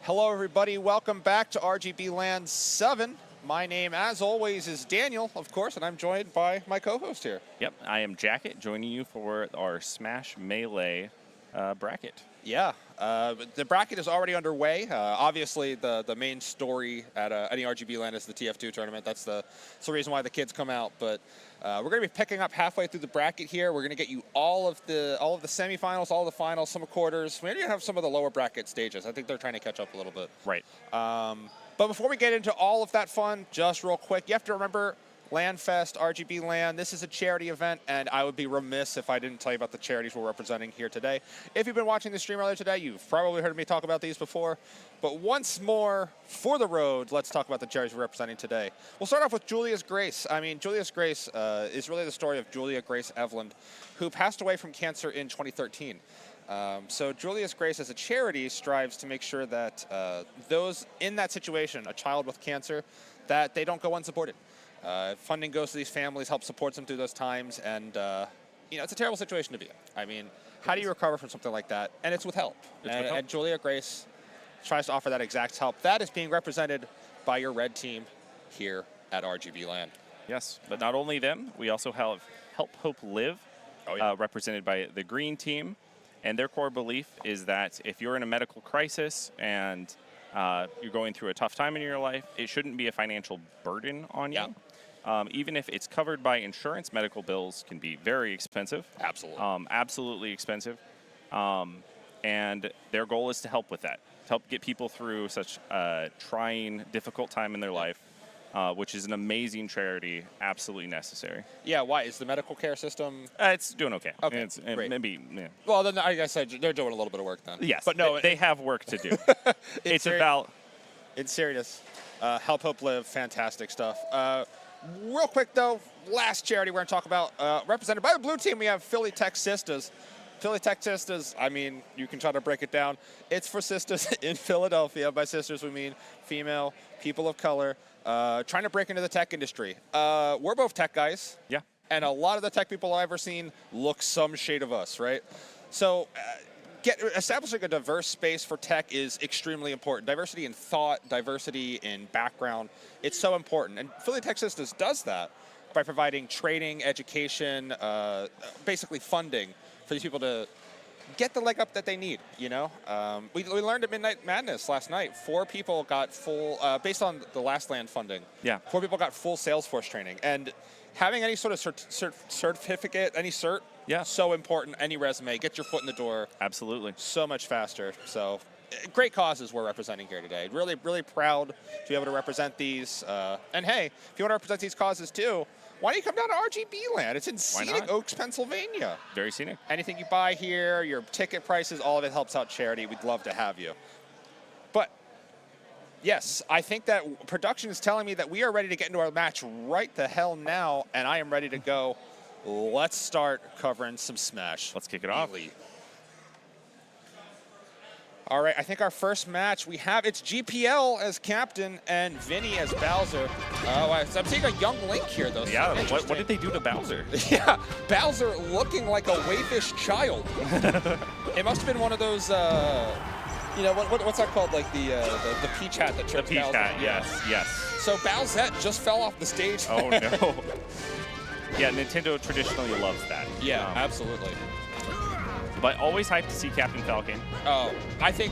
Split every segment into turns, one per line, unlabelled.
Hello, everybody. Welcome back to RGB LAN 7. My name, as always, is Daniel, of course, and I'm joined by my co-host here.
Yep, I am Jacket, joining you for our Smash Melee bracket.
Yeah, the bracket is already underway. Obviously, the main story at any RGB LAN is the TF2 tournament. That's the reason why the kids come out. But we're going to be picking up halfway through the bracket here. We're going to get you all of the semifinals, all the finals, some quarters. We already have some of the lower bracket stages. I think they're trying to catch up a little bit.
Right.
But before we get into all of that fun, just real quick, you have to remember LANfest, RGB LAN. This is a charity event, and I would be remiss if I didn't tell you about the charities we're representing here today. If you've been watching the stream earlier today, you've probably heard me talk about these before. But once more, for the road, let's talk about the charities we're representing today. We'll start off with Julia's Grace. I mean, Julia's Grace is really the story of Julia Grace Eveland, who passed away from cancer in 2013. So Julia's Grace as a charity strives to make sure that those in that situation, a child with cancer, that they don't go unsupported. Funding goes to these families, helps support them through those times, and it's a terrible situation to be in. I mean, how do you recover from something like that? And it's with help. And Julia Grace tries to offer that exact help. That is being represented by your red team here at RGB LAN.
Yes, but not only them, we also have Help Hope Live, represented by the green team. And their core belief is that if you're in a medical crisis and you're going through a tough time in your life, it shouldn't be a financial burden on you. Even if it's covered by insurance, medical bills can be very expensive.
Absolutely.
Absolutely expensive. And their goal is to help with that, to help get people through such a trying, difficult time in their life, which is an amazing charity, absolutely necessary.
Yeah, why? Is the medical care system...
It's doing okay.
Okay,
it's,
great.
Maybe, yeah.
Well, then I guess they're doing a little bit of work then.
Yes,
but no,
they have work to do. It's about...
In seriousness, Help Hope Live, fantastic stuff. Real quick, though, last charity we're going to talk about, represented by the blue team, we have Philly Tech Sisters. Philly Tech Sisters, I mean, you can try to break it down. It's for sisters in Philadelphia. By sisters, we mean female, people of color, trying to break into the tech industry. We're both tech guys.
Yeah.
And a lot of the tech people I've ever seen look some shade of us, right? So establishing a diverse space for tech is extremely important. Diversity in thought, diversity in background, it's so important. And Philly Tech Sisters does that by providing training, education, basically funding for these people to get the leg up that they need, you know? We learned at Midnight Madness last night, 4 people got full, based on the last LAN funding, 4 people got full Salesforce training. And having any sort of certificate, any cert, so important, any resume, get your foot in the door.
Absolutely.
So much faster. So great causes we're representing here today. Really, really proud to be able to represent these. And hey, if you want to represent these causes too, why don't you come down to RGB LAN? It's in scenic Oaks, Pennsylvania.
Very scenic.
Anything you buy here, your ticket prices, all of it helps out charity. We'd love to have you. But yes, I think that production is telling me that we are ready to get into our match right the hell now, and I am ready to go. Let's start covering some Smash.
Let's kick it off.
All right, I think our first match, it's GPL as captain and Vinny as Bowser. I'm seeing a young Link here, though.
Yeah, what did they do to Bowser?
Yeah, Bowser looking like a waifish child. It must have been one of those, what's that called? Like the peach hat that trips Bowser.
The peach hat, yes.
So Bowsette just fell off the stage.
Oh, no. Yeah, Nintendo traditionally loves that.
Yeah, absolutely.
But always hyped to see Captain Falcon.
Oh, I think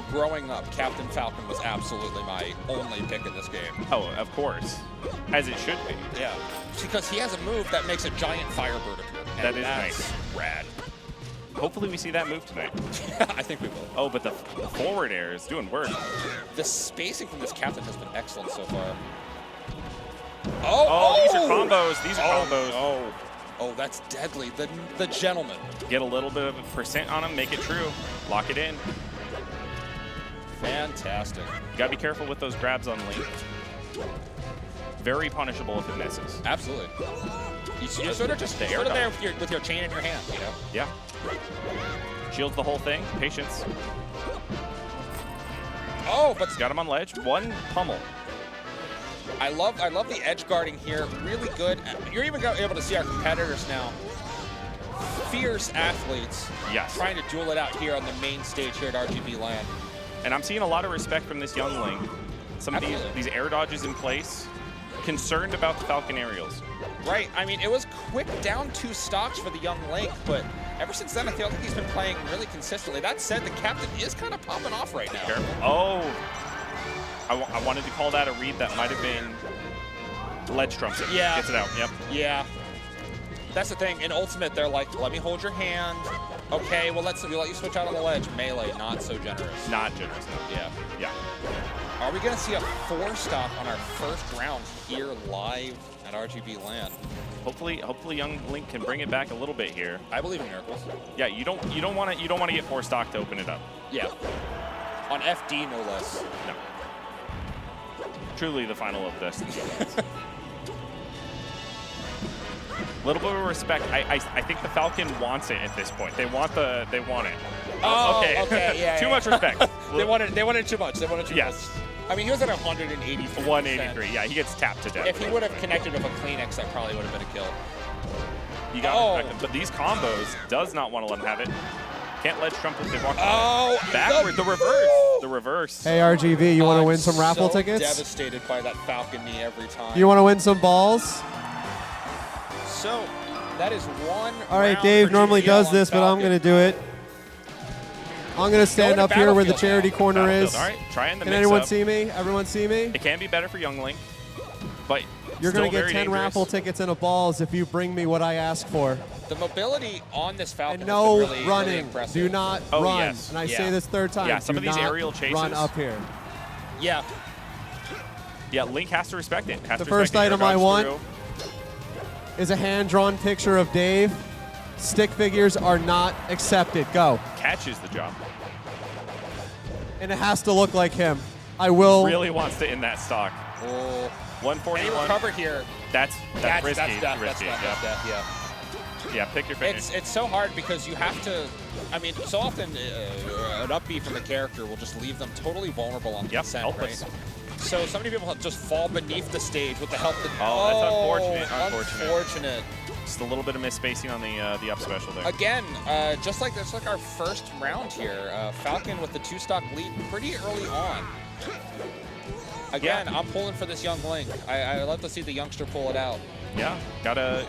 growing up, Captain Falcon was absolutely my only pick in this game.
Oh, of course. As it should be.
Yeah. Because he has a move that makes a giant Firebird appear.
That is nice.
Rad.
Hopefully we see that move tonight.
I think we will.
Oh, but the forward air is doing work.
The spacing from this captain has been excellent so far.
These are combos. These are combos.
Oh, that's deadly. The gentleman.
Get a little bit of a percent on him, make it true. Lock it in.
Fantastic.
You gotta be careful with those grabs on Link. Very punishable if it misses.
Absolutely. You're sort of just there with your chain in your hand, you know?
Yeah. Shields the whole thing. Patience.
Oh, but
got him on ledge. One pummel.
I love the edge guarding here. Really good. You're even able to see our competitors now. Fierce athletes.
Yes.
Trying to duel it out here on the main stage here at RGB LAN.
And I'm seeing a lot of respect from this young Link. Some of these air dodges in place. Concerned about the Falcon aerials.
Right. I mean, it was quick down 2 stocks for the young Link, but ever since then, I feel like he's been playing really consistently. That said, the captain is kind of popping off right now.
Careful. Oh. I wanted to call that a read. That might have been ledge trumpet.
Yeah.
Gets it out. Yep.
Yeah. That's the thing. In Ultimate, they're like, let me hold your hand. Okay, well, we'll let you switch out on the ledge. Melee, not so generous.
Not generous, no.
Yeah.
Yeah.
Are we going to see a 4-stock on our first round here live at RGB LAN?
Hopefully young Link can bring it back a little bit here.
I believe in miracles.
Yeah, you don't want to get 4-stock to open it up.
Yeah. On FD, no less.
No. Truly the final of this. A little bit of respect. I think the Falcon wants it at this point. They want it.
Oh,
okay.
Yeah.
Too much respect.
They wanted too much. They wanted too much.
Yes.
I mean, he was at 183.
183. Yeah, he gets tapped to death.
If he would have connected with a Kleenex, that probably would have been a kill.
You got to respect him. But these combos does not want to let him have it. Can't ledge trumpet. They walk backward. The reverse. The reverse.
Hey, RGB, you want to win some raffle
so
tickets?
Devastated by that Falcon knee every time.
You want to win some balls?
So that is one.
All right, Dave normally does this, but I'm going to do it. I'm going to stand up here where the charity corner is.
All right, trying the
Can
mix
anyone
up.
see me? Everyone see me?
It can be better for young Link, but
you're going to get 10
dangerous.
raffle tickets and a balls if you bring me what I ask for.
The mobility on this Falcon
And no
has been really,
running.
really impressive.
Do not run.
Yes.
And I say this 3rd time.
Yeah, some of these
not
aerial chases.
run up here.
Yeah.
Yeah, Link has to respect it.
The first item I want is a hand-drawn picture of Dave. Stick figures are not accepted. Go.
Catches the job.
And it has to look like him. I will.
Really wants to end that stock.
Oh.
141.
Any recover here.
That's risky.
That's
risky.
death, yeah.
Yeah, pick your finish.
It's so hard because you have to. I mean, so often an up B from the character will just leave them totally vulnerable on the descent, right? So many people just fall beneath the stage with the help.
That's
unfortunate.
Just a little bit of misspacing on the up special there.
Again, just like our first round here, Falcon with the 2-stock lead pretty early on. Again, I'm pulling for this young Link. I love to see the youngster pull it out.
Yeah, gotta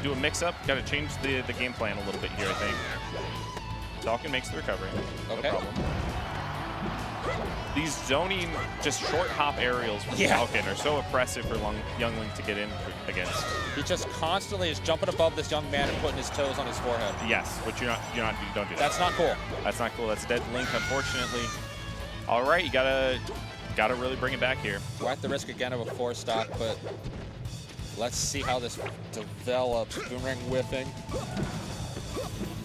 do a mix-up. Gotta change the game plan a little bit here, I think. Falcon makes the recovery.
Okay.
No problem. These zoning, just short hop aerials from Falcon are so oppressive for young Link to get in against.
He just constantly is jumping above this young man and putting his toes on his forehead.
Yes, which you don't do that.
That's not cool.
That's not cool. That's dead Link, unfortunately. All right, you gotta really bring it back here.
We're at the risk again of a 4-stock, but let's see how this develops. Boomerang whipping.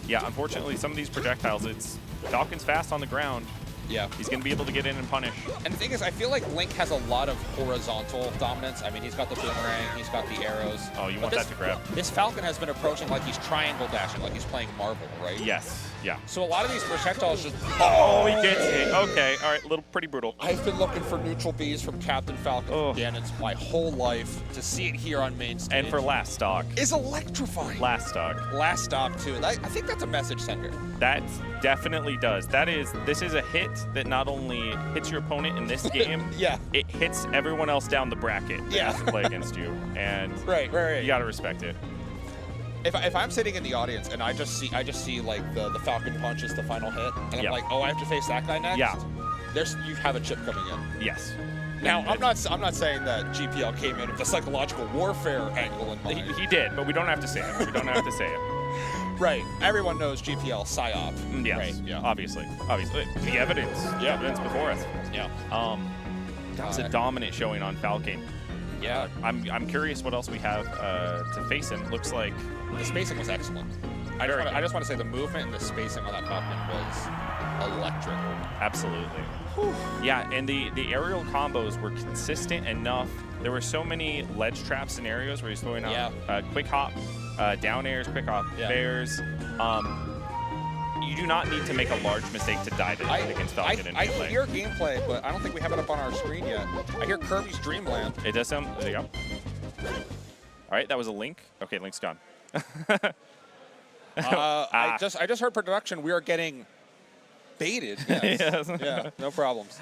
Yeah, unfortunately, some of these projectiles, Falcon's fast on the ground.
Yeah.
He's going to be able to get in and punish.
And the thing is, I feel like Link has a lot of horizontal dominance. I mean, he's got the boomerang, he's got the arrows.
Oh, you want that to grab.
This Falcon has been approaching like he's triangle dashing, like he's playing Marvel, right?
Yes. Yeah.
So a lot of these projectiles just...
Oh, he gets hit. Okay. All right. Pretty brutal.
I've been looking for neutral Bs from Captain Falcon Ganon's my whole life. To see it here on main stage.
And for last stock.
Is electrifying.
Last stock.
Last stock, too. I think that's a message sender.
That definitely does. This is a hit that not only hits your opponent in this game, it hits everyone else down the bracket that has to play against you. And
right.
You got to respect it.
If I'm sitting in the audience and I just see like the Falcon punch is the final hit, and I'm like, oh, I have to face that guy next.
Yeah.
You have a chip coming in.
Yes.
Now I'm not saying that GPL came in with a psychological warfare angle in mind.
He did, but we don't have to say it. We don't have to say it.
Right. Everyone knows GPL psyop.
Yes.
Right. Yeah.
Obviously. The evidence. The evidence before us.
Yeah.
That was a dominant showing on Falcon.
Yeah.
I'm curious what else we have to face him. Looks like
the spacing was excellent. I just want to say the movement and the spacing on that Falcon was electric.
Absolutely. Whew. Yeah, and the aerial combos were consistent enough. There were so many ledge trap scenarios where he's throwing out quick hop, down airs, quick hop bears. You do not need to make a large mistake to die to against Falcon in
I
gameplay.
hear gameplay, but I don't think we have it up on our screen yet. I hear Kirby's Dreamland.
It does sound. There you go. All right, that was a Link. Okay, Link's gone.
I just heard production. We are getting Baited. Yes.
Yes.
Yeah. No problems.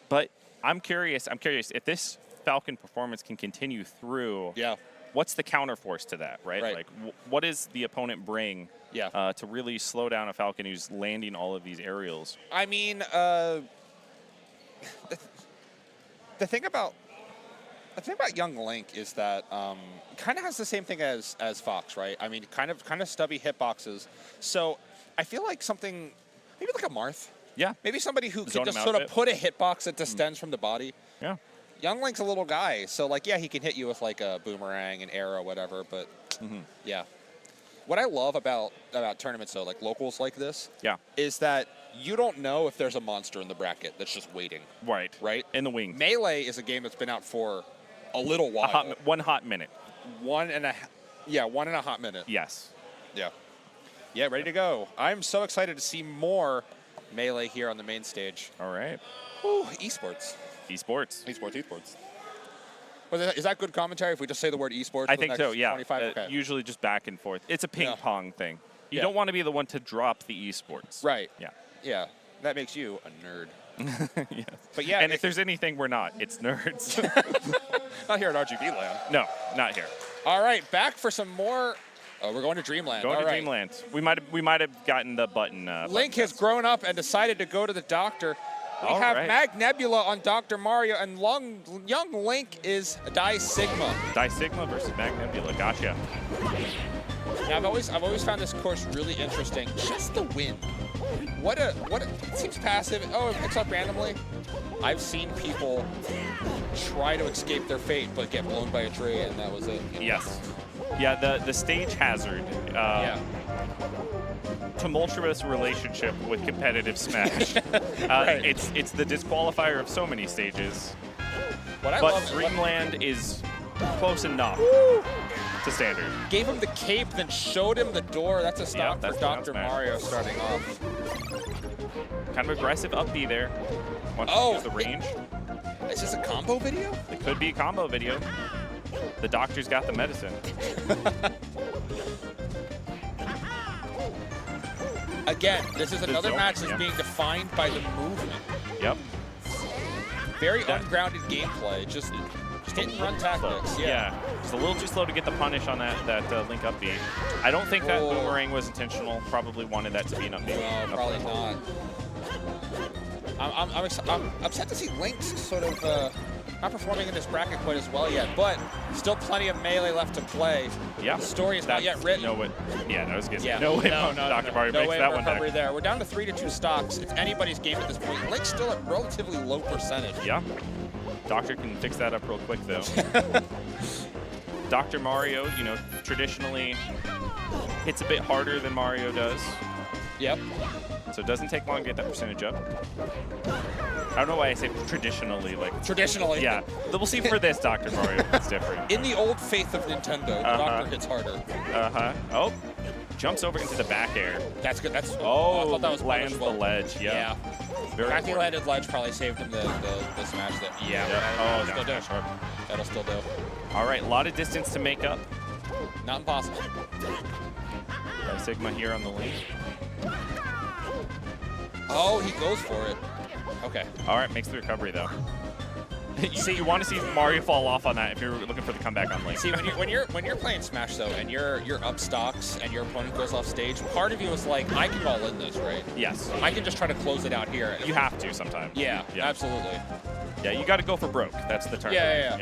But I'm curious if this Falcon performance can continue through.
Yeah.
What's the counterforce to that, right?
Right.
Like, what does the opponent bring
Yeah.
to really slow down a Falcon who's landing all of these aerials?
I mean, the thing about young Link is that kind of has the same thing as Fox, right? I mean, kind of stubby hitboxes. So I feel like something, maybe like a Marth.
Yeah.
Maybe somebody who
Zone
can just
him
sort
out
of
a bit.
put a hitbox that distends from the body.
Yeah.
Young Link's a little guy, so like, yeah, he can hit you with like a boomerang, an arrow, whatever. But yeah, what I love about tournaments though, like locals like this, is that you don't know if there's a monster in the bracket that's just waiting.
Right.
Right.
In the wings.
Melee is a game that's been out for a little while.
One hot minute.
1.5 minute.
Yes.
Yeah. Yeah, ready to go. I'm so excited to see more Melee here on the main stage.
All right.
Ooh, esports.
Esports.
Is that good commentary if we just say the word esports?
I
for the
think
next
so, yeah.
25? Okay.
Usually just back and forth. It's a ping pong thing. You
Yeah.
don't want to be the one to drop the esports.
Right.
Yeah.
Yeah. That makes you a nerd.
Yes.
But yeah.
And if there's anything we're not, it's nerds.
Not here at RGB LAN.
No, not here.
All right, back for some more. Oh, we're going to Dreamland.
Going
All
to
right.
Dreamland. We might have gotten the button.
Link has grown up and decided to go to the doctor. We
All
have
right.
Mag Nebula on Dr. Mario, and young Link is Di Sigma.
Di Sigma versus Mag Nebula. Gotcha.
Now, I've always found this course really interesting. Just the win. What a it seems passive. Oh, it's up randomly. I've seen people try to escape their fate but get blown by a tree, and that was it.
Yes. Yeah, the stage hazard.
Yeah.
Tumultuous relationship with competitive Smash.
Right.
It's the disqualifier of so many stages.
What I
But
love
Dreamland is close enough to standard.
gave him the cape, then showed him the door. That's a stop
that's
for
the down
Dr.
smash.
Mario starting off.
Kind of aggressive up B there. Once
Oh,
he use the range.
Is this a combo video?
It could be a combo video. The doctor's got the medicine.
Again, this is another
zone,
match that's
yeah.
being defined by the movement.
Yep.
Very
Yeah.
ungrounded gameplay. Just hit and run tactics.
Yeah. Just a little too slow to get the punish on that Link up B. I don't think that
Oh.
boomerang was intentional. Probably wanted that to be an up B.
No, probably not. I'm upset to see Link's sort of not performing in this bracket quite as well yet, but still plenty of Melee left to play.
Yeah.
The story is not yet written.
No way. Yeah, that was good.
Yeah.
No way.
No
Dr. Mario
no
makes
way
that
of
one
recovery
back.
there. We're down to 3-2 stocks. It's anybody's game at this point. Link's still at relatively low percentage.
Yeah. Doctor can fix that up real quick, though. Dr. Mario, traditionally hits a bit harder than Mario does.
Yep.
So it doesn't take long to get that percentage up. I don't know why I say traditionally.
Traditionally.
Yeah. We'll see for this Dr. Mario. It's different.
In the old faith of Nintendo, the Doctor hits harder.
Uh-huh. Oh. Jumps over into the back air.
That's good. That's.
Oh,
I thought that was
lands the
punishable.
ledge.
Yeah.
Very
Fact he
important.
landed ledge probably saved him the smash that. Yeah.
Oh,
That'll
no.
still do. That'll still do.
All right, a lot of distance to make up.
Not impossible.
Sigma here on the lane.
Oh, he goes for it. Okay.
All right, makes the recovery though. You want to see Mario fall off on that if you're looking for the comeback on lane.
See, when you're playing Smash though, and you're up stocks, and your opponent goes off stage, part of you is like, I can all in this, right?
Yes.
I can just try to close it out here.
You have to sometimes.
Yeah, absolutely.
Yeah, you got to go for broke. That's the term.
Yeah.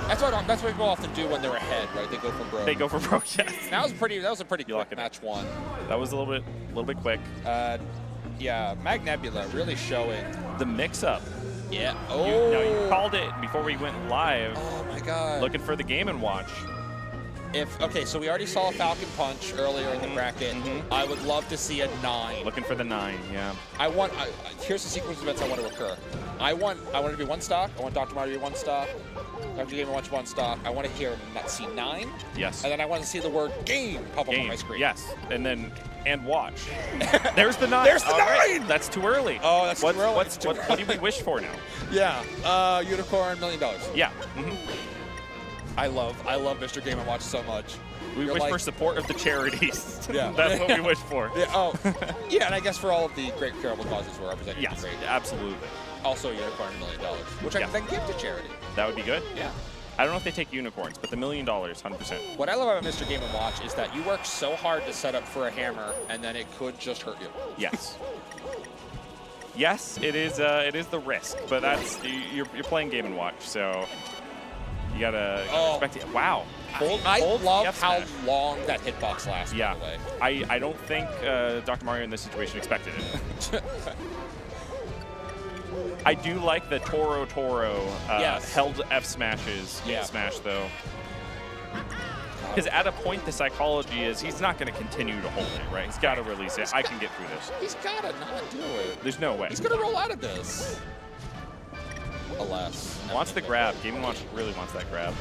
That's what people often do when they're ahead, right? They go for broke.
They go for broke. Yes.
That was a pretty
You lock
quick
it in.
match one.
That was a little bit quick.
Yeah, Mag Nebula really showing.
The mix-up.
Yeah.
You called it before we went live.
Oh my God.
Looking for the Game & Watch.
Okay, so we already saw a Falcon Punch earlier in the bracket. I would love to see a 9.
Looking for the 9. Yeah.
Here's the sequence of events I want to occur. I want it to be 1 stock. I want Dr. Mario to be 1 stock. Dr. Game & Watch 1 stock. I want to see 9.
Yes.
And then I want to see the word game pop up on my screen.
Yes. And watch. There's the 9.
There's the
All right.
9!
That's too early.
Oh, that's too early.
What do we wish for now?
Yeah. Unicorn, $1 million.
Yeah.
I love Mr. Game & Watch so much.
We wish for support of the charities.
Yeah.
That's what we wish for.
Yeah, oh, yeah, and I guess for all of the great charitable causes we're representing.
Yes,
great.
absolutely.
Also, a unicorn $1 million, which I can then give to charity.
That would be good.
Yeah.
I don't know if they take unicorns, but the $1 million, 100%.
What I love about Mr. Game & Watch is that you work so hard to set up for a hammer, and then it could just hurt you.
Yes. Yes, it is the risk, but that's you're playing Game & Watch, so you gotta respect it. Wow.
I love how
smash.
long that hitbox lasts,
Yeah.
by the way.
I don't think Dr. Mario in this situation expected it. I do like the Toro held F smashes in Smash, though. Because at a point, the psychology is he's not going to continue to hold it, right? He's got to release it. I can get through this.
He's got to not do it.
There's no way.
He's going to roll out of this. Alas.
Wants the grab. Game & Watch really wants that grab.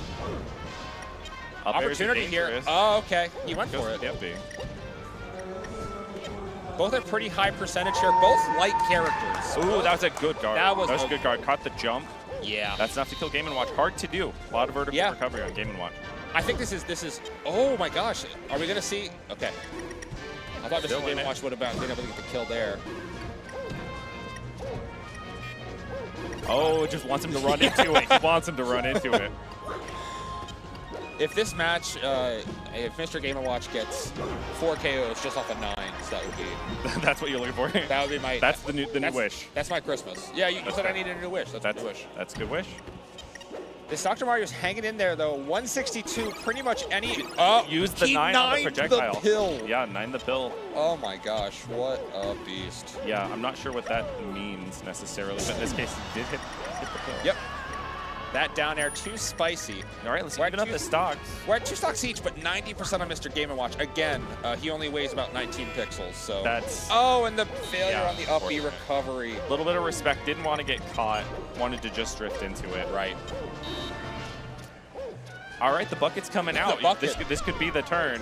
Opportunity here. Oh, okay. He went for it.
Yep.
Both are pretty high percentage here. Both light characters.
Ooh, that was a good guard.
That was
a good guard. Caught the jump.
Yeah.
That's enough to kill Game & Watch. Hard to do. A lot of vertical recovery on Game & Watch.
I think this is. Oh my gosh. Are we gonna see? Okay. I thought Mr. Game & Watch would have been able to get the kill there.
Oh, it just wants him to run into it. He wants him to run into it.
If this match, if Mr. Game & Watch gets 4 KOs just off of 9s, that would be.
That's what you're looking for.
That would be my.
That's the new wish.
That's my Christmas. Yeah, you said I needed a new wish. That's a new wish.
That's a good wish.
This Dr. Mario's hanging in there though. 162, pretty much any.
Use the 9 on the projectile.
The pill.
Yeah, 9 the pill.
Oh my gosh, what a beast.
Yeah, I'm not sure what that means necessarily, but in this case, he did hit the pill.
Yep. That down air, too spicy.
All right, let's even up the stocks.
We're at 2 stocks each, but 90% on Mr. Game & Watch. Again, he only weighs about 19 pixels, so.
That's.
Oh, and the failure on the up B recovery.
A little bit of respect. Didn't want to get caught. Wanted to just drift into it.
Right.
All right, the bucket's coming out. This could be the turn.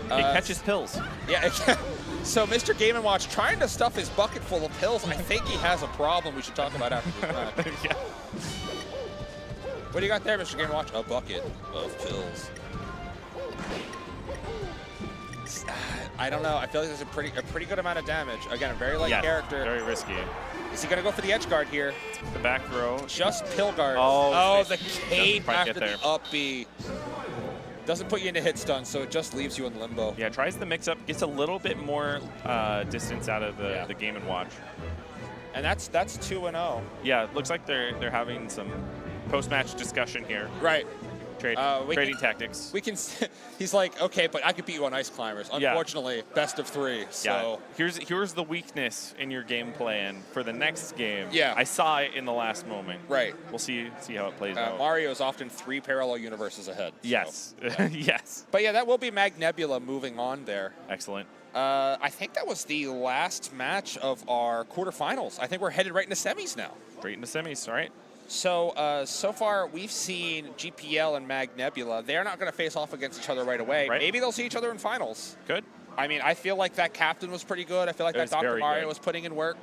It catches pills.
Yeah. So Mr. Game & Watch trying to stuff his bucket full of pills. I think he has a problem we should talk about after this match.
Yeah.
What do you got there, Mr. Game & Watch? A bucket of pills. I don't know. I feel like there's a pretty good amount of damage. Again, a very light character.
Very risky.
Is he going to go for the edge guard here?
The back throw.
Just pill guard.
Oh,
the cape after the up B. Doesn't put you into hit stun, so it just leaves you in limbo.
Yeah, tries the mix-up. Gets a little bit more distance out of the Game & Watch.
And that's 2-0.
Yeah, it looks like they're having some post-match discussion here.
Right.
Trading tactics.
We can. He's like, okay, but I could beat you on ice climbers. Unfortunately, best of 3. So
here's the weakness in your game plan for the next game.
Yeah.
I saw it in the last moment.
Right.
We'll see how it plays out.
Mario is often 3 parallel universes ahead.
Yes.
So,
yes.
But yeah, that will be Mag Nebula moving on there.
Excellent.
I think that was the last match of our quarterfinals. I think we're headed right into semis now.
Straight into semis. All right.
So, so far we've seen GPL and Mag Nebula. They're not going to face off against each other right away.
Right.
Maybe they'll see each other in finals.
Good.
I mean, I feel like that captain was pretty good. I feel like that Dr. Mario was putting in work.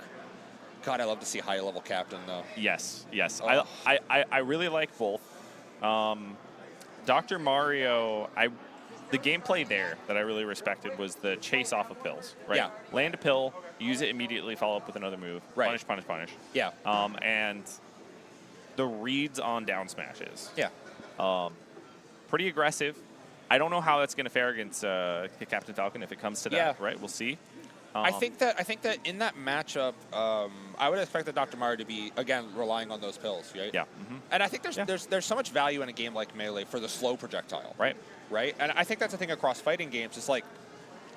God, I love to see high level captain though.
Yes.
Oh.
I really like both. Dr. Mario, the gameplay there that I really respected was the chase off of pills. Right.
Yeah.
Land a pill, use it immediately, follow up with another move.
Right.
Punish, punish, punish.
Yeah.
And the reads on down smashes.
Yeah.
Pretty aggressive. I don't know how that's going to fare against Captain Falcon if it comes to that.
Yeah.
Right. We'll see.
I think that in that matchup, I would expect the Dr. Mario to be again relying on those pills, right?
Yeah.
And I think there's so much value in a game like Melee for the slow projectile. Right. And I think that's the thing across fighting games. It's like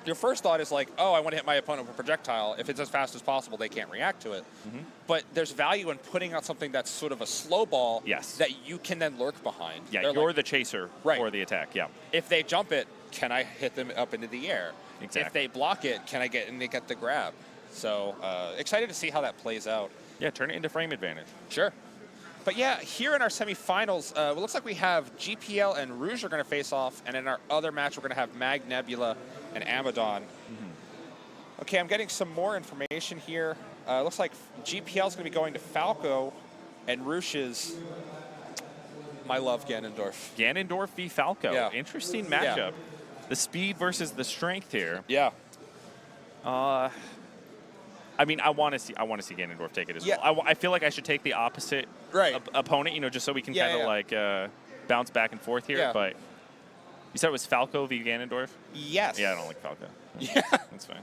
your first thought is like, oh, I want to hit my opponent with a projectile. If it's as fast as possible, they can't react to it. But there's value in putting out something that's sort of a slow ball that you can then lurk behind.
Yeah, you're the chaser for the attack. Yeah.
If they jump it, can I hit them up into the air?
Exactly.
If they block it, can I get the grab? So excited to see how that plays out.
Yeah, turn it into frame advantage.
Sure. But yeah, here in our semifinals, it looks like we have GPL and Rouge are going to face off, and in our other match, we're going to have Mag Nebula and Amadon. Okay, I'm getting some more information here. Looks like GPL is going to be going to Falco, and Rouge is My love, Ganondorf.
Ganondorf v. Falco.
Yeah.
Interesting matchup. The speed versus the strength here.
Yeah.
I mean, I want to see Ganondorf take it as well. I feel like I should take the opposite opponent, you know, just so we can kind of like bounce back and forth here.
Yeah.
But you said it was Falco v. Ganondorf?
Yes.
Yeah, I don't like Falco.
Yeah.
That's fine.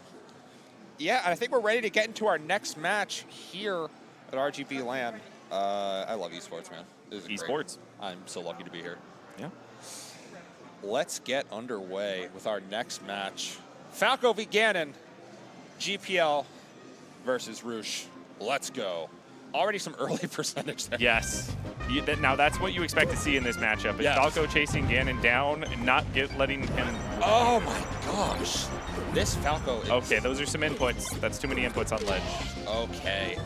Yeah, and I think we're ready to get into our next match here at RGB LAN. I love esports, man. This is great.
Esports.
I'm so lucky to be here.
Yeah.
Let's get underway with our next match. Falco v. Ganon, GPL versus Roosh. Let's go. Already some early percentage there.
Yes. Now that's what you expect to see in this matchup. Is Falco chasing Ganon down and not letting him...
Oh my gosh. This Falco is...
Okay, those are some inputs. That's too many inputs on ledge.
Okay.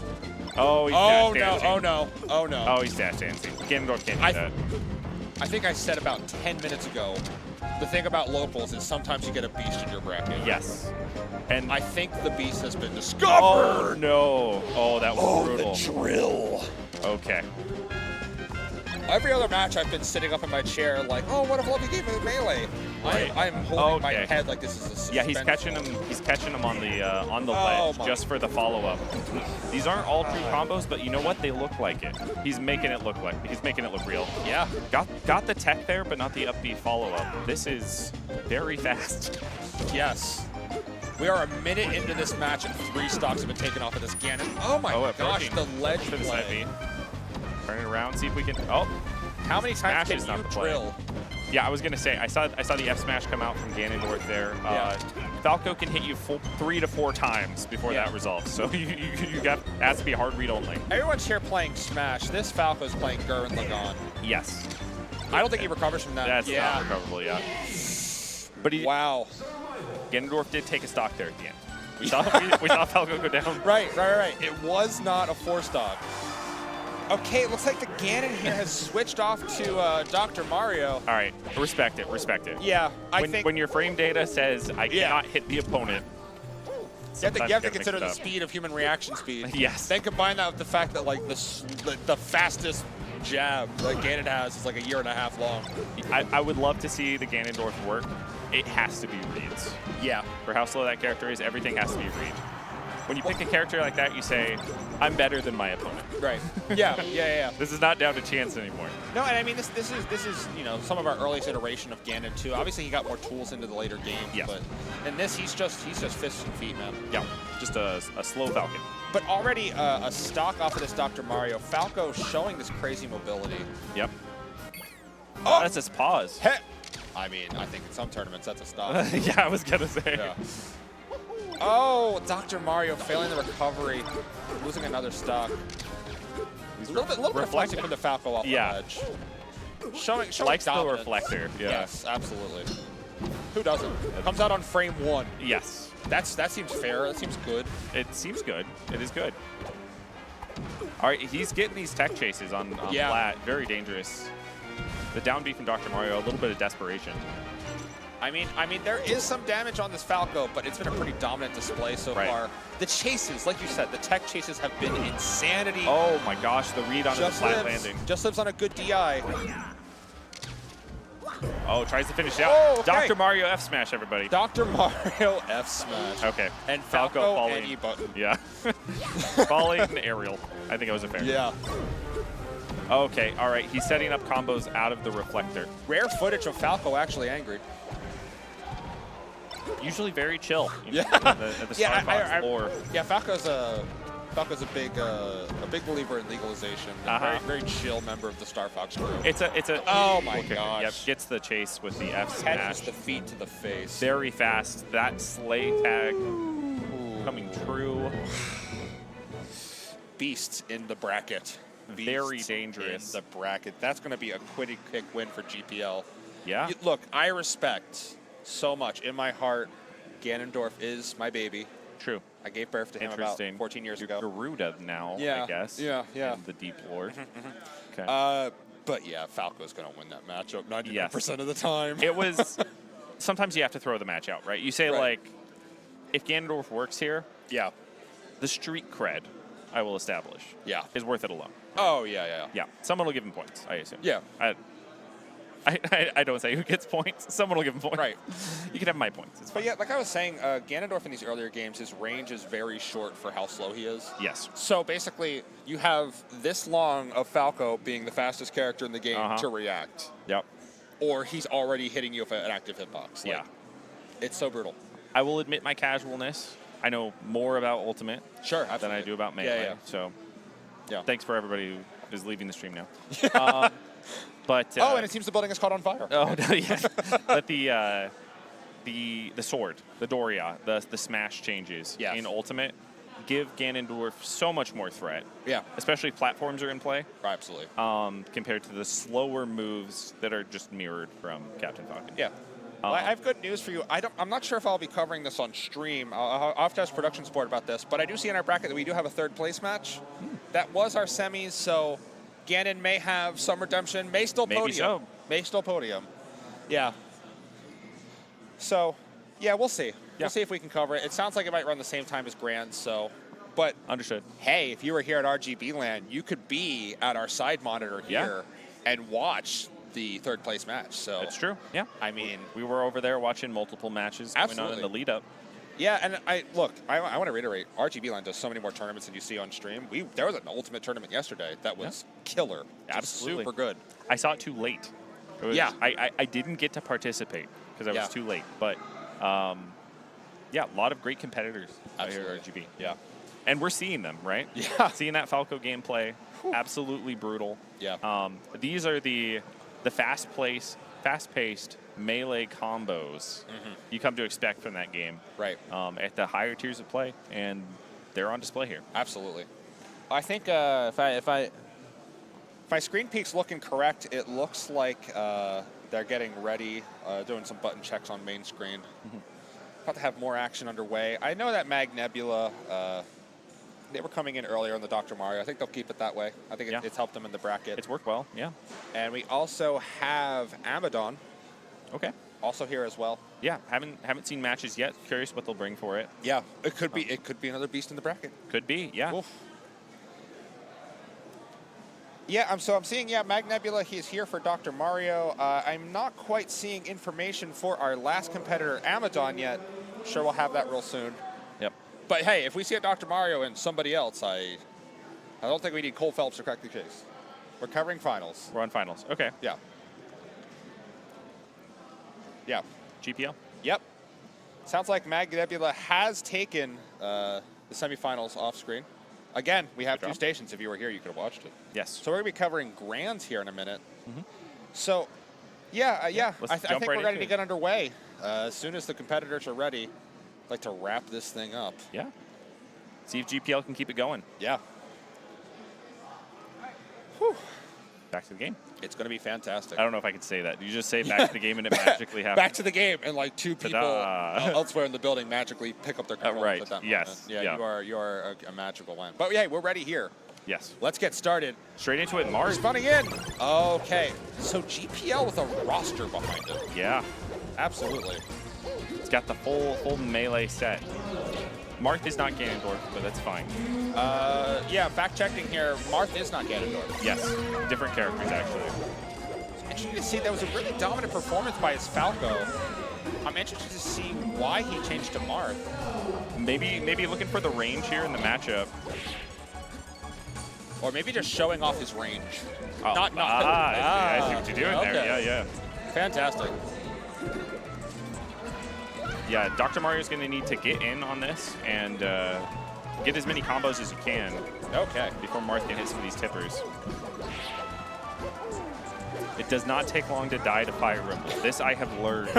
Oh, he's dash dancing.
Oh no. Oh no.
Oh, he's dash dancing. Ganondorf can't do that.
I think I said about 10 minutes ago, the thing about locals is sometimes you get a beast in your bracket.
Yes. And
I think the beast has been discovered.
Oh, no. Oh, that was brutal.
The drill.
Okay.
Every other match, I've been sitting up in my chair like, oh, what if Lovey gave me melee?
Right.
I'm holding my head like this is a suspense.
Yeah, he's catching him on the ledge just for the follow-up. These aren't all true combos, but you know what? They look like it. He's making it look real. Yeah. Got the tech there, but not the upbeat follow-up. This is very fast.
Yes. We are a minute into this match, and 3 stocks have been taken off of this Ganon. Oh my gosh, the ledge play.
Turn it around, see if we can. Oh,
how many times can you drill?
Yeah, I was gonna say I saw the F smash come out from Ganondorf there. Falco can hit you 3 to 4 times before that resolves. So you got has to be hard read only.
Everyone's here playing Smash. This Falco's playing Gurren Lagann.
Yes.
I don't think he recovers from that.
That's not recoverable. Yeah. But
wow.
Ganondorf did take a stock there at the end. We saw Falco go down.
Right. It was not a 4-stock. Okay, it looks like the Ganon here has switched off to Dr. Mario.
All right, respect it.
Yeah,
when your frame data says I cannot hit the opponent,
you have to consider the speed of human reaction speed.
Yes.
Then combine that with the fact that like the fastest jab that Ganon has is like 1.5 years long.
I would love to see the Ganondorf work. It has to be reads.
Yeah.
For how slow that character is, everything has to be read. When you pick a character like that, you say, I'm better than my opponent.
Right. Yeah.
This is not down to chance anymore.
No, and I mean, this is you know, some of our earliest iteration of Ganon too. Obviously, he got more tools into the later games.
Yes.
But in this, he's just fists and feet, man.
Yeah, just a slow Falcon.
But already a stock off of this Dr. Mario. Falco showing this crazy mobility.
Yep. Oh, that's his pause.
Hey. I mean, I think in some tournaments that's a stop.
Yeah, I was gonna say.
Yeah. Oh, Dr. Mario failing the recovery, losing another stock. He's a little bit reflecting from the Falco off the ledge. Showing
likes
dominance.
the reflector. Yeah.
Yes, absolutely. Who doesn't? Comes out on frame 1.
Yes.
That seems fair. That seems good.
It seems good. It is good. All right, he's getting these tech chases on flat. Very dangerous. The down B from Dr. Mario, a little bit of desperation.
I mean, there is some damage on this Falco, but it's been a pretty dominant display so far. The chases, like you said, the tech chases have been insanity.
Oh my gosh, the read onto the flat landing.
Just lives on a good DI.
Oh, tries to finish it out.
Oh, okay.
Dr. Mario F smash, everybody.
Dr. Mario F smash.
Okay.
And
Falco falling.
E button.
Yeah. Falling aerial. I think it was a fair.
Yeah.
Okay, all right. He's setting up combos out of the reflector.
Rare footage of Falco actually angry.
Usually very chill.
Yeah.
At the Star Fox floor.
Yeah, Falco's a big believer in legalization. Very, very chill member of the Star Fox crew.
It's a.
Oh my gosh.
Yep, gets the chase with the F smash.
Catches the feet to the face.
Very fast. That sleigh tag coming true.
Beasts in the bracket.
Very dangerous.
In the bracket. That's going to be a quitty kick win for GPL.
Yeah.
Look, I respect so much. In my heart, Ganondorf is my baby.
True.
I gave birth to him about 14 years ago.
Garuda now, I guess.
Yeah.
In the deep lore.
Okay. But yeah, Falco's going to win that matchup 99% of the time.
It was. Sometimes you have to throw the match out, right? You say, like, if Ganondorf works here,
yeah,
the street cred I will establish,
Yeah.
is worth it alone.
Oh, yeah.
Yeah, someone will give him points, I assume.
Yeah.
I don't say who gets points. Someone will give him points.
Right.
You can have my points. It's
But
fine.
yeah, like I was saying, Ganondorf in these earlier games, his range is very short for how slow he is.
Yes.
So basically, you have this long of Falco being the fastest character in the game to react.
Yep.
Or he's already hitting you with an active hitbox.
Yeah.
It's so brutal.
I will admit my casualness. I know more about Ultimate
Sure,
than
absolutely.
I do about Melee.
Yeah.
So
Yeah.
thanks for everybody who is leaving the stream now. But
Oh, and it seems the building is caught on fire.
oh no, yeah. But the sword, the Doria, the smash changes in Ultimate give Ganondorf so much more threat.
Yeah.
Especially if platforms are in play.
Absolutely.
Compared to the slower moves that are just mirrored from Captain Falcon.
Yeah. Well, I have good news for you. I'm not sure if I'll be covering this on stream. I'll have to ask production support about this, but I do see in our bracket that we do have a third place match. That was our semis, so Ganon may have some redemption, may still podium.
Maybe so.
May still podium. Yeah. So, yeah, we'll see.
Yeah.
We'll see if we can cover it. It sounds like it might run the same time as Grand, so. But
Understood.
hey, if you were here at RGB LAN, you could be at our side monitor here and watch the third place match. So
That's true. Yeah.
I mean,
We were over there watching multiple matches going on in
Absolutely.
the lead up.
yeah, and I want to reiterate, RGB LAN does so many more tournaments than you see on stream. There was an ultimate tournament yesterday that was killer. Just
Absolutely.
super good.
I saw it too late. It was,
Yeah.
I didn't get to participate because I was too late. But yeah, a lot of great competitors out here at RGB.
Yeah.
And we're seeing them, right?
Yeah.
Seeing that Falco gameplay, absolutely brutal.
Yeah.
These are the fast-paced melee combos you come to expect from that game.
Right.
At the higher tiers of play, and they're on display here.
Absolutely. I think if my screen peek's looking correct, it looks like they're getting ready, doing some button checks on main screen. About to have more action underway. I know that Mag Nebula, they were coming in earlier in the Dr. Mario. I think they'll keep it that way. I think it's helped them in the bracket.
It's worked well, yeah.
And we also have Amadon
Okay.
also here as well.
Yeah, haven't seen matches yet. Curious what they'll bring for it.
Yeah, it could be another beast in the bracket.
Could be, yeah.
Oof. Yeah, I'm seeing, Mag Nebula, he's here for Dr. Mario. I'm not quite seeing information for our last competitor, Amadon, yet. Sure, we'll have that real soon.
Yep.
But hey, if we see a Dr. Mario and somebody else, I don't think we need Cole Phelps to crack the case. We're covering finals.
We're on finals. Okay.
Yeah. Yeah.
GPL?
Yep. Sounds like Mag Nebula has taken the semifinals off screen. Again, we have
Good
two
job.
stations. If you were here, you could have watched it.
Yes.
So we're going to be covering Grands here in a minute. So, I
Let's
think
jump right
we're ready
into
to
it.
get underway. As soon as the competitors are ready, I'd like to wrap this thing up.
Yeah. See if GPL can keep it going.
Yeah. Whew.
Back to the game.
It's going to be fantastic.
I don't know if I could say that. You just say back to the game and it magically happens.
Back to the game, and like two people
Ta-da.
elsewhere in the building magically pick up their controls
right.
at that
Yes.
moment. Yeah,
Yeah.
you are a magical man. But yeah, we're ready here.
Yes.
Let's get started.
Straight into it, Mars.
Spawning in. Okay, so GPL with a roster behind it.
Yeah.
Absolutely.
It's got the full melee set. Marth is not Ganondorf, but that's fine.
Yeah, fact checking here. Marth is not Ganondorf.
Yes. Different characters, actually.
Interesting to see that was a really dominant performance by his Falco. I'm interested to see why he changed to Marth.
Maybe looking for the range here in the matchup.
Or maybe just showing off his range.
Oh, I see what you're doing there.
okay.
Yeah.
Fantastic.
Yeah, Dr. Mario's going to need to get in on this and get as many combos as you can
Okay.
before Marth can hit some of these tippers. It does not take long to die to Fire Rumble. This I have learned.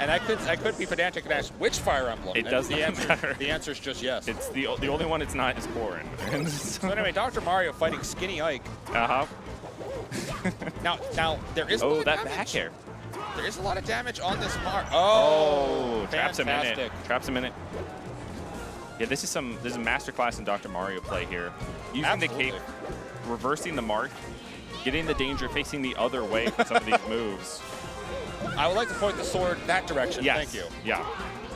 And I could be pedantic and ask which Fire Emblem.
It
And
does
the
not
answer,
matter.
The answer is just yes.
It's the only one it's not is Corrin.
So anyway, Dr. Mario fighting Skinny Ike.
Uh-huh.
Now there is a lot
Oh,
of
that
damage.
back air.
There is a lot of damage on this Mar.
Oh, traps him in it.
fantastic.
Traps him in it. Yeah, this is a masterclass in Dr. Mario play here. Using the cape,
Absolutely.
reversing the Marth, getting the danger, facing the other way with some of these moves.
I would like to point the sword that direction.
Yes.
Thank you.
Yeah.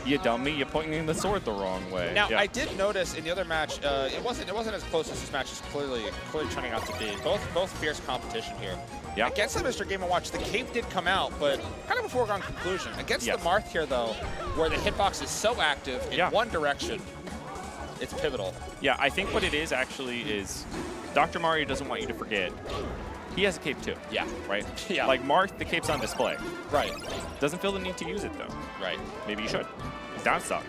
You dummy, you're pointing the sword the wrong way.
Now,
yeah.
I did notice in the other match, it wasn't as close as this match is clearly turning out to be. Both fierce competition here.
Yeah.
Against the Mr. Game & Watch, the cape did come out, but kind of a foregone conclusion. Against
Yes.
the Marth here, though, where the hitbox is so active in
Yeah.
one direction, it's pivotal.
Yeah, I think what it is actually is Dr. Mario doesn't want you to forget. He has a cape too.
Yeah.
Right?
Yeah.
Like Marth, the cape's on display.
Right.
Doesn't feel the need to use it though.
Right.
Maybe you should. Down stock.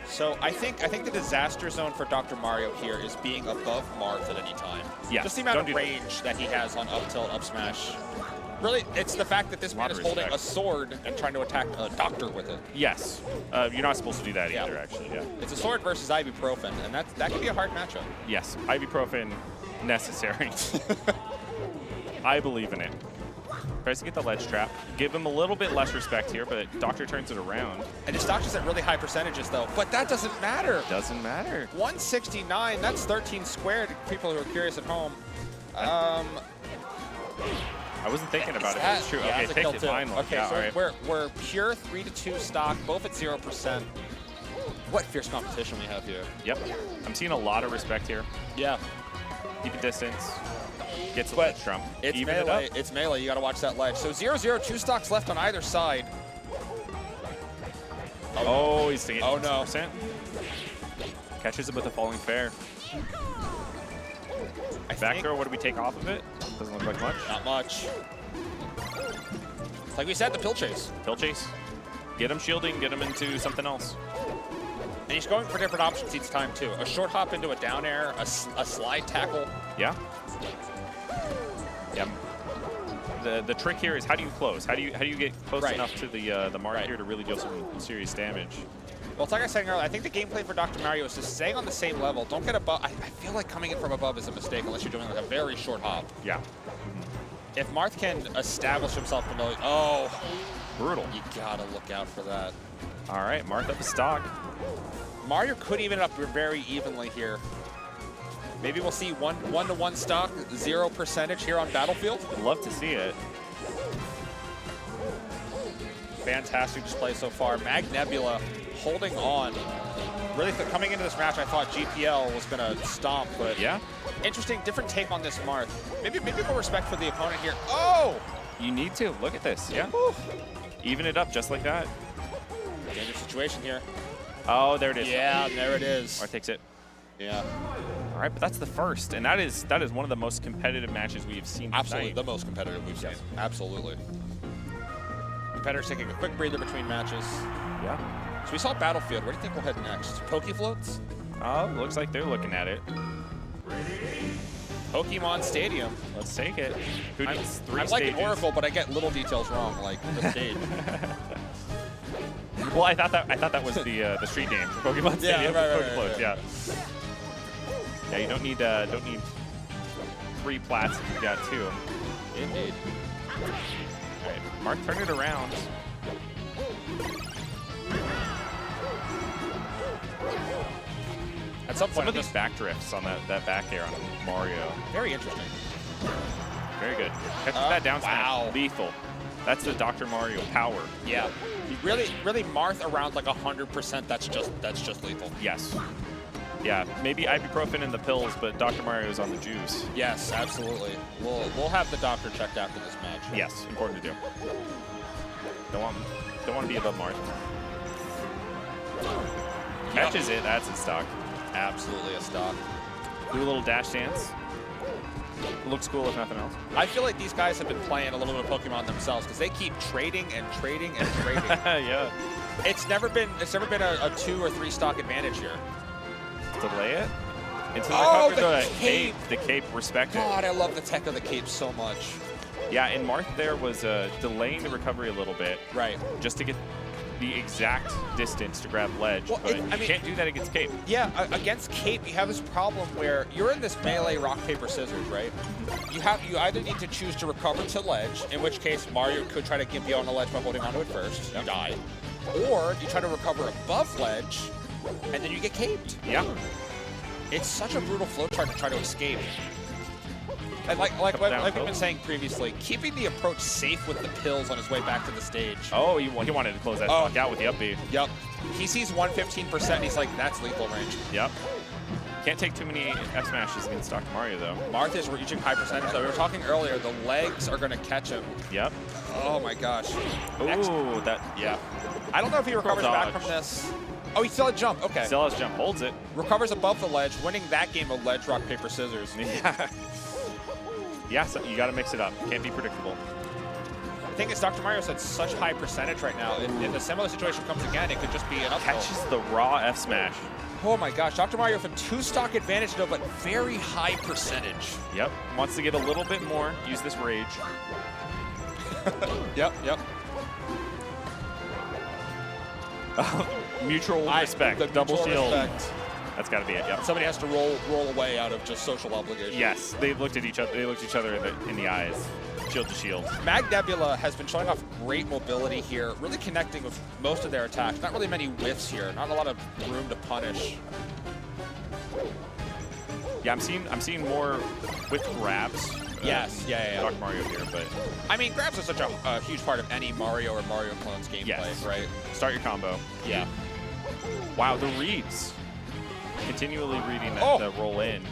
So I think the disaster zone for Dr. Mario here is being above Marth at any time.
Yeah,
Just the amount
don't
of
do that.
range that he has on up tilt, up smash. Really, it's the fact that this man
Lot
is
of
holding a
respect.
sword and trying to attack a doctor with it.
Yes. You're not supposed to do that
Yeah.
either, actually. Yeah.
It's a sword versus ibuprofen, and that can be a hard matchup.
Yes. Ibuprofen necessary. I believe in it. Tries to get the ledge trap. Give him a little bit less respect here, but Doctor turns it around.
And his doctor's at really high percentages, though. But that doesn't matter.
Doesn't matter.
169, that's 13 squared, people who are curious at home.
I wasn't thinking about it, but it's true.
Yeah,
Okay,
that's a
takes
kill
it
too.
finally.
Okay,
Yeah,
so
all right.
we're pure 3-2 stock, both at 0%. What fierce competition we have here.
Yep. I'm seeing a lot of respect here.
Yeah.
Keep a distance. Gets the
But
ledge trump.
It's
Even
melee.
it up.
It's melee. You got to watch that ledge. So 0-0, 2 stocks left on either side.
Oh, he's taking
Oh, no.
6%. Catches it with a falling fair. Back throw, what do we take off of it? Doesn't look like much.
Not much. It's like we said, the pill chase.
Pill chase. Get him shielding, get him into something else.
And he's going for different options each time, too. A short hop into a down air, a slide tackle.
Yeah. Yeah. The trick here is how do you close? How do you get close
Right.
enough to the mark
Right.
here to really deal some serious damage?
Well, it's like I was saying earlier, I think the gameplay for Dr. Mario is just staying on the same level. Don't get above. I feel like coming in from above is a mistake unless you're doing like a very short hop.
Yeah.
If Marth can establish himself in the, oh,
Brutal.
you gotta look out for that.
All right, Marth up a stock.
Mario could even it up very evenly here. Maybe we'll see one-to-one stock, 0% here on Battlefield.
I'd love to see it.
Fantastic display so far. Mag Nebula holding on. Really, coming into this match, I thought GPL was going to stomp, but
Yeah.
interesting, different take on this Marth. Maybe more respect for the opponent here. Oh!
You need to. Look at this. Yeah.
Whew.
Even it up just like that.
Dangerous situation here.
Oh, there it is.
Yeah, there it is.
Marth takes it.
Yeah,
All right, but that's the first, and that is one of the most competitive matches we have seen
absolutely the
tonight.
most competitive we've seen.
Yes.
Absolutely. Competitors taking a quick breather between matches.
Yeah.
So we saw Battlefield. Where do you think we'll head next? Pokefloats?
Oh, looks like they're looking at it.
Pokemon Stadium.
Let's take it. Who
I'm,
needs 3
I'm like
stages?
an Oracle, but I get little details wrong, like the stage.
Well, I thought that was the street name for Pokemon Stadium.
right,
Pokefloats,
right.
yeah. Yeah, you don't need 3 plats if you've got 2.
Indeed.
All right, Mark, turn it around.
At some
Some
point,
of these back drifts on that back air on Mario.
very interesting.
Very good. Catches that down smash.
wow.
Lethal. That's the Dr. Mario power.
Yeah, really Marth around like 100%. That's just lethal.
Yes. Yeah, maybe ibuprofen in the pills, but Dr. Mario's on the juice.
Yes, absolutely. We'll have the doctor checked after this match.
Yes, important to do. Don't want to be above Marth. Catches it, that's in stock.
Absolutely a stock.
Do a little dash dance. Looks cool if nothing else.
I feel like these guys have been playing a little bit of Pokemon themselves because they keep trading and trading and trading.
Yeah.
It's never been a 2 or 3 stock advantage here.
Delay it. Into the
Oh,
recovery.
the cape.
The cape, respect it.
God, I love the tech of the cape so much.
Yeah, and Marth there was delaying the recovery a little bit.
Right.
Just to get the exact distance to grab ledge.
Well,
but
I
you
mean-
can't do that against cape.
Yeah, against cape, you have this problem where you're in this melee rock, paper, scissors, right? You either need to choose to recover to ledge, in which case Mario could try to give you on the ledge by holding onto it first. You die. Or you try to recover above ledge, and then you get caped.
Yeah.
It's such a brutal flowchart to try to escape. And like we've been saying previously, keeping the approach safe with the pills on his way back to the stage.
Oh, he wanted to close that stock out with the up B.
Yep. He sees 115%, and he's like, that's lethal range.
Yep. Can't take too many F smashes against Dr. Mario, though.
Martha's reaching high percentage, though. We were talking earlier, the legs are going to catch him.
Yep.
Oh, my gosh.
Ooh, yeah.
I don't know if he recovers back from this. Oh, he still had jump. Okay.
Still has jump. Holds it.
Recovers above the ledge, winning that game of ledge, rock, paper, scissors.
Yeah. Yeah, so you got to mix it up. Can't be predictable.
The thing is, Dr. Mario's at such high percentage right now. If a similar situation comes again, it could just be an uphill.
Catches the raw F smash.
Oh my gosh, Dr. Mario with a 2-stock advantage though, but very high percentage.
Yep. Wants to get a little bit more. Use this rage.
Yep.
Mutual respect.
The
double shield.
Respect.
That's got to be it. Yep.
Somebody has to roll away out of just social obligation.
Yes, they looked at each other. They looked each other in the eyes. Shield to shield.
Mag Nebula has been showing off great mobility here, really connecting with most of their attacks. Not really many whiffs here. Not a lot of room to punish.
Yeah, I'm seeing more whip grabs.
Yes, yeah.
Dr. Mario here, but
I mean, grabs are such a huge part of any Mario or Mario clone's gameplay,
yes.
right?
Start your combo.
Yeah.
Wow, the reads. Continually reading that the roll in.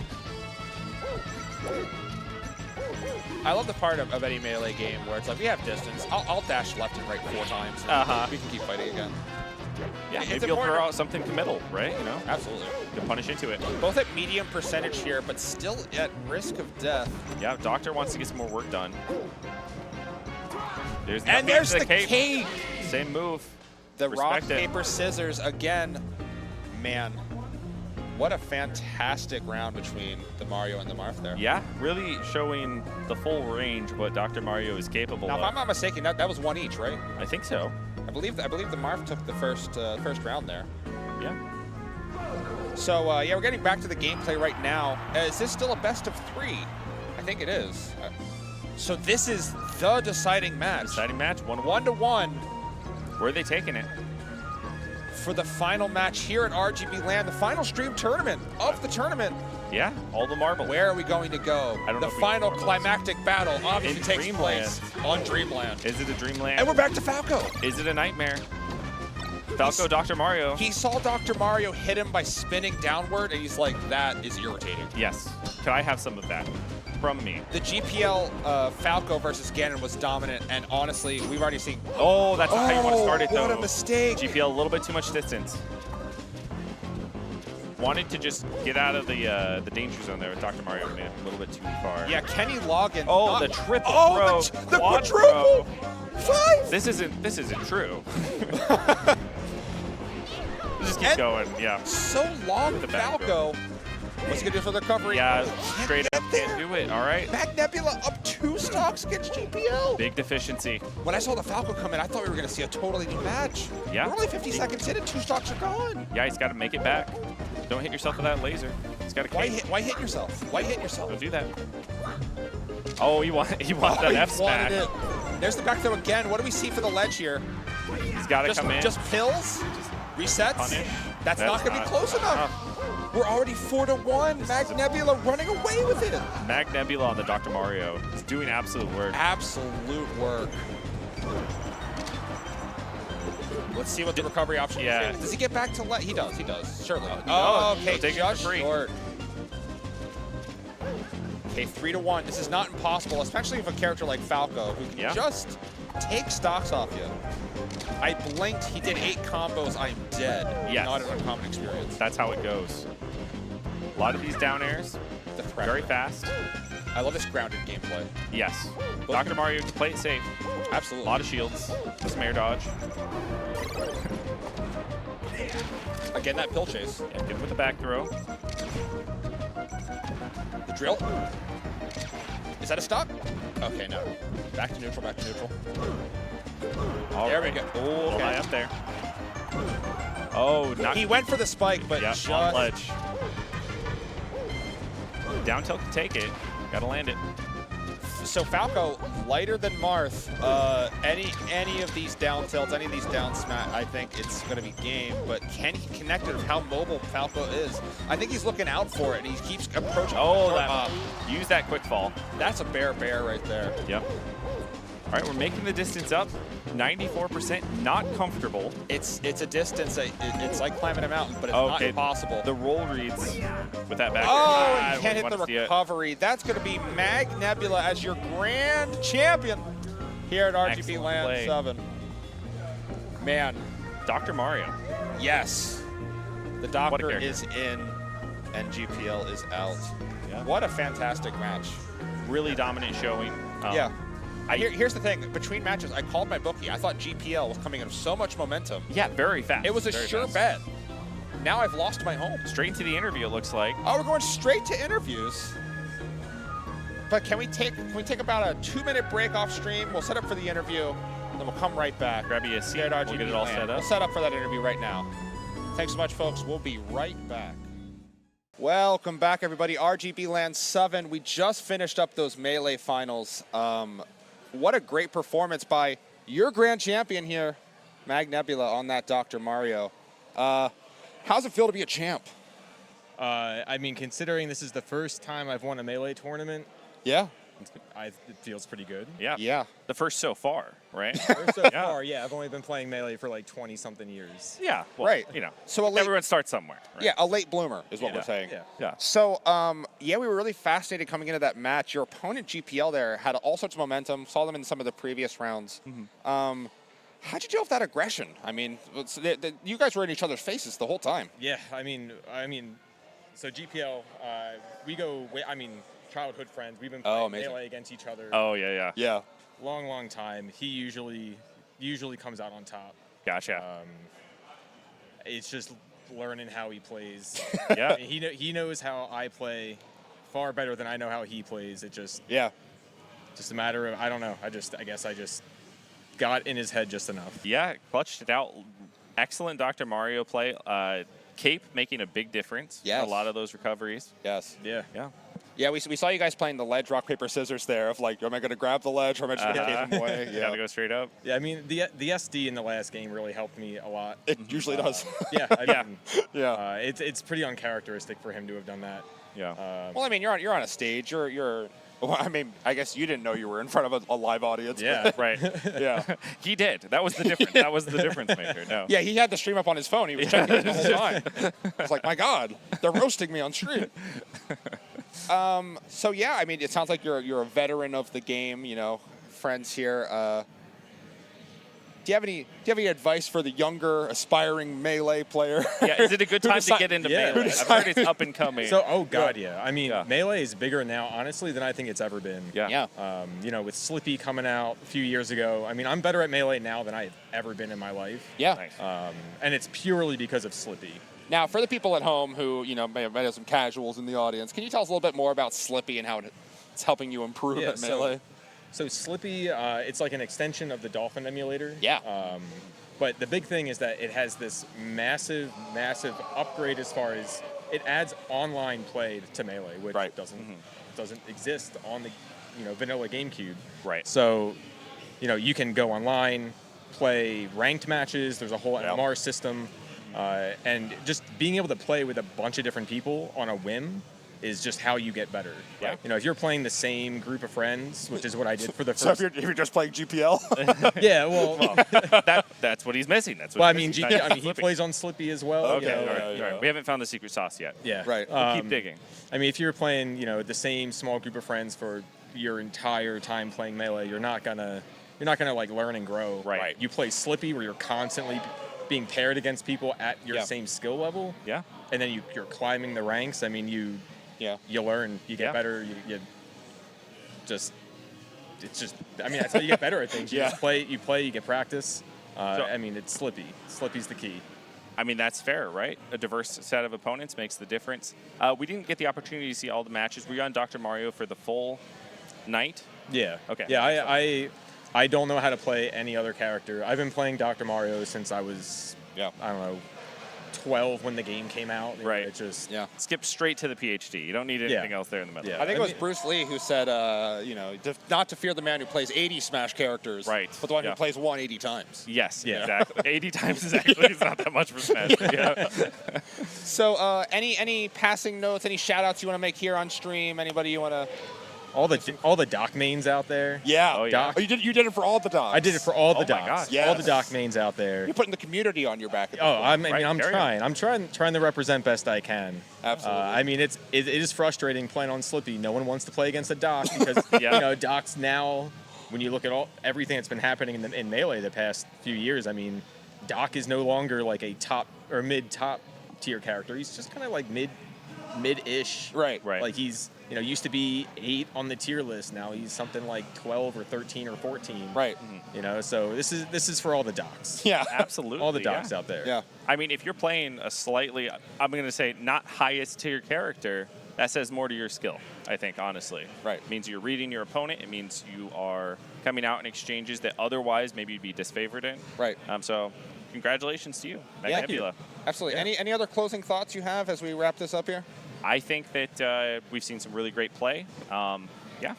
I love the part of any melee game where it's like, we have distance. I'll dash left and right 4 times. And we can keep fighting again.
Yeah, maybe you'll throw out something committal, right? You know?
Absolutely.
You can punish into it.
Both at medium percentage here, but still at risk of death.
Yeah, Doctor wants to get some more work done. There's
the cape.
Same move.
The rock, paper, scissors again. Man, what a fantastic round between the Mario and the Marth there.
Yeah, really showing the full range what Dr. Mario is capable of.
Now, if I'm not mistaken, that was 1 each, right?
I think so.
I believe the Marth took the first round there.
Yeah.
So yeah, we're getting back to the gameplay right now. Is this still a best of 3? I think it is. So this is the deciding match.
Deciding match,
1-1.
Where are they taking it?
For the final match here at RGB LAN, the final stream tournament of the tournament.
Yeah, all the marbles.
Where are we going to go?
I don't know.
The final climactic battle obviously takes place on Dreamland.
Is it a Dreamland?
And we're back to Falco.
Is it a nightmare? Falco, Dr. Mario.
He saw Dr. Mario hit him by spinning downward, and he's like, that is irritating.
Yes. Could I have some of that from me?
The GPL Falco versus Ganon was dominant, and honestly, we've already seen...
Oh, that's not how you want to start it, though.
What a mistake.
GPL, a little bit too much distance. Wanted to just get out of the danger zone there with Dr. Mario, man. A little bit too far.
Yeah, Kenny Logan.
Oh, the triple throw.
The quadruple. 5.
This isn't true. Just keep going. Yeah.
So long, Falco. What's he gonna do for the recovery?
Yeah, straight up can't do it. All right.
Mag Nebula up 2 stocks against GPL.
Big deficiency.
When I saw the Falco come in, I thought we were gonna see a totally new match.
Yeah.
We're only 50 seconds in and 2 stocks are gone.
Yeah, he's got to make it back. Don't hit yourself with that laser. He's got to.
Why hit yourself? Why hit yourself?
Don't do that. Oh, he wants that F smash.
There's the back throw again. What do we see for the ledge here?
He's got to come in.
Just pills? Resets?
Punish.
That's not going to be close enough. We're already 4-1. Mag Nebula running away with it.
Mag Nebula on the Dr. Mario is doing absolute work.
Absolute work. Let's see what the recovery option is. Does he get back to he does, surely. Okay, just short. Okay, 3-1. This is not impossible, especially with a character like Falco, who can just take stocks off you. I blinked, he did 8 combos, I'm dead.
Yes.
Not an uncommon experience.
That's how it goes. A lot of these down airs, very fast.
I love this grounded gameplay.
Yes. Dr. Mario can play it safe.
Absolutely.
A lot of shields. Some air dodge.
Again, that pill chase.
Yeah, get him with the back throw.
The drill. Is that a stock? Okay, no. Back to neutral, There we go. Oh, okay.
Up there. Oh, not.
He went for the spike, but just
on ledge. Down tilt can take it. Gotta land it.
So Falco, lighter than Marth. Any of these down tilts, any of these down smash, I think it's going to be game. But can he connect it of how mobile Falco is? I think he's looking out for it, and he keeps approaching.
Oh, use that quick fall.
That's a bear right there.
Yep. All right, we're making the distance up. 94%, not comfortable.
It's a distance. It's like climbing a mountain, but it's not impossible.
The roll reads with that back.
Oh, you can't hit the recovery. That's going to be Mag Nebula as your grand champion here at RGB LAN 7. Man.
Dr. Mario.
Yes. The doctor is in and GPL is out.
Yeah.
What a fantastic match.
Really dominant showing.
Yeah. Here's the thing. Between matches, I called my bookie. I thought GPL was coming in with so much momentum.
Yeah, very fast.
It was a sure bet. Now I've lost my home.
Straight into the interview, it looks like.
Oh, we're going straight to interviews. But can we take about a 2-minute break off stream? We'll set up for the interview, and then we'll come right back.
Grab you a seat.
We'll
get it all set up.
We'll set up for that interview right now. Thanks so much, folks. We'll be right back. Welcome back, everybody. RGB LAN 7. We just finished up those Melee finals. What a great performance by your grand champion here, Mag Nebula, on that Dr. Mario. How's it feel to be a champ?
I mean, considering this is the first time I've won a Melee tournament,
yeah,
it feels pretty good.
Yeah.
Yeah.
The first so far, right?
First so far, yeah. I've only been playing Melee for like 20-something years.
Yeah. Well,
right.
You know,
so
everyone starts somewhere. Right?
Yeah, a late bloomer is what we're saying.
Yeah.
So, we were really fascinated coming into that match. Your opponent, GPL, there had all sorts of momentum. Saw them in some of the previous rounds. Mm-hmm. How'd you deal with that aggression? I mean, you guys were in each other's faces the whole time.
Yeah, I mean, so GPL, we go, childhood friends. We've been playing Melee against each other.
Oh, yeah.
Yeah.
Long time. He usually comes out on top.
Gotcha.
It's just learning how he plays.
Yeah.
He knows how I play far better than I know how he plays. It just a matter of, I don't know. I guess I just got in his head just enough.
Yeah, clutched it out. Excellent Dr. Mario play. Cape making a big difference.
Yes.
A lot of those recoveries.
Yes.
Yeah.
Yeah, we saw you guys playing the ledge, rock, paper, scissors there of like, am I going to grab the ledge or am I just going to give him away?
Yeah. Gotta go straight up.
Yeah, I mean, the SD in the last game really helped me a lot.
It usually does.
Yeah. It's pretty uncharacteristic for him to have done that.
Yeah.
Well, I mean, you're on a stage. Well, I mean, I guess you didn't know you were in front of a live audience.
Yeah.
Right.
Yeah.
He did. That was the difference. That was the difference maker. No.
Yeah, he had the stream up on his phone. He was checking it the whole time. I was like, my God, they're roasting me on stream. So yeah, I mean, it sounds like you're a veteran of the game. You know, friends here. Do you have any advice for the younger, aspiring Melee player?
Yeah, is it a good time to get into Melee? I've heard it's up and coming.
So, I mean, Melee is bigger now, honestly, than I think it's ever been.
Yeah.
With Slippy coming out a few years ago, I mean, I'm better at Melee now than I've ever been in my life.
Yeah.
Nice.
And it's purely because of Slippy.
Now, for the people at home who may have some casuals in the audience, can you tell us a little bit more about Slippy and how it's helping you improve at Melee?
So Slippy, it's like an extension of the Dolphin emulator.
Yeah.
But the big thing is that it has this massive upgrade as far as it adds online play to Melee, which doesn't exist on the vanilla GameCube.
Right.
So, you can go online, play ranked matches. There's a whole MMR system, and just being able to play with a bunch of different people on a whim is just how you get better.
Yeah.
If you're playing the same group of friends, which is what I did for the first.
So if you're just playing GPL.
Yeah, well,
that's what he's missing. That's what.
He plays on Slippy as well.
Okay, all right. We haven't found the secret sauce yet.
Yeah,
right.
We'll keep digging.
I mean, if you're playing, the same small group of friends for your entire time playing Melee, you're not gonna like learn and grow.
Right.
You play Slippy, where you're constantly being paired against people at your same skill level.
Yeah.
And then you're climbing the ranks. I mean, you learn, you get better, it's just, I mean, that's how you get better at things. You just play, you get practice. I mean, it's Slippy. Slippy's the key.
I mean, that's fair, right? A diverse set of opponents makes the difference. We didn't get the opportunity to see all the matches. Were you on Dr. Mario for the full night?
Yeah.
Okay.
Yeah, I don't know how to play any other character. I've been playing Dr. Mario since I was, I don't know, 12 when the game came out.
Right.
It just
skip straight to the PhD. You don't need anything else there in the middle.
I think it was Bruce Lee who said, you know, not to fear the man who plays 80 Smash characters,
right?
But the one who plays 180 times.
Yes, exactly. 80 times is actually not that much for Smash.
So, any passing notes, any shout outs you want to make here on stream? Anybody you want to?
All the doc mains out there.
Yeah.
Oh, yeah.
Doc. Oh, you did it for all the docs.
I did it for all the docs.
Gosh.
Yes.
All the doc mains out there.
You're putting the community on your back.
I'm trying. I'm trying to represent best I can.
Absolutely.
I mean, it is frustrating playing on Slippy. No one wants to play against a doc because you know docs now. When you look at everything that's been happening in Melee the past few years, I mean, Doc is no longer like a top or mid-top tier character. He's just kind of like mid-ish.
Right.
Like he's used to be 8 on the tier list. Now he's something like 12 or 13 or 14.
Right.
So this is for all the docs.
Yeah.
Absolutely.
All the docs out there.
Yeah.
I mean, if you're playing a slightly, I'm going to say not highest tier character, that says more to your skill, I think, honestly.
Right.
It means you're reading your opponent. It means you are coming out in exchanges that otherwise maybe you'd be disfavored in.
Right.
So congratulations to you,
Yeah,
Nebula.
Absolutely. Yeah. Any other closing thoughts you have as we wrap this up here?
I think that we've seen some really great play.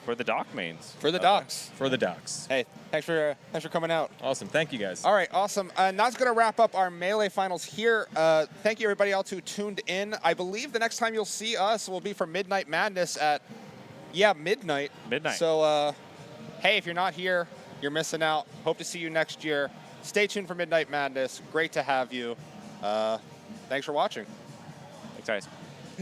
For the doc mains.
For the docs.
For the docs.
Hey, thanks for coming out.
Awesome. Thank you, guys.
All right, awesome. And that's going to wrap up our Melee finals here. Thank you, everybody else who tuned in. I believe the next time you'll see us will be for Midnight Madness at, midnight.
Midnight.
So, hey, if you're not here, you're missing out. Hope to see you next year. Stay tuned for Midnight Madness. Great to have you. Thanks for watching.
Thanks, guys.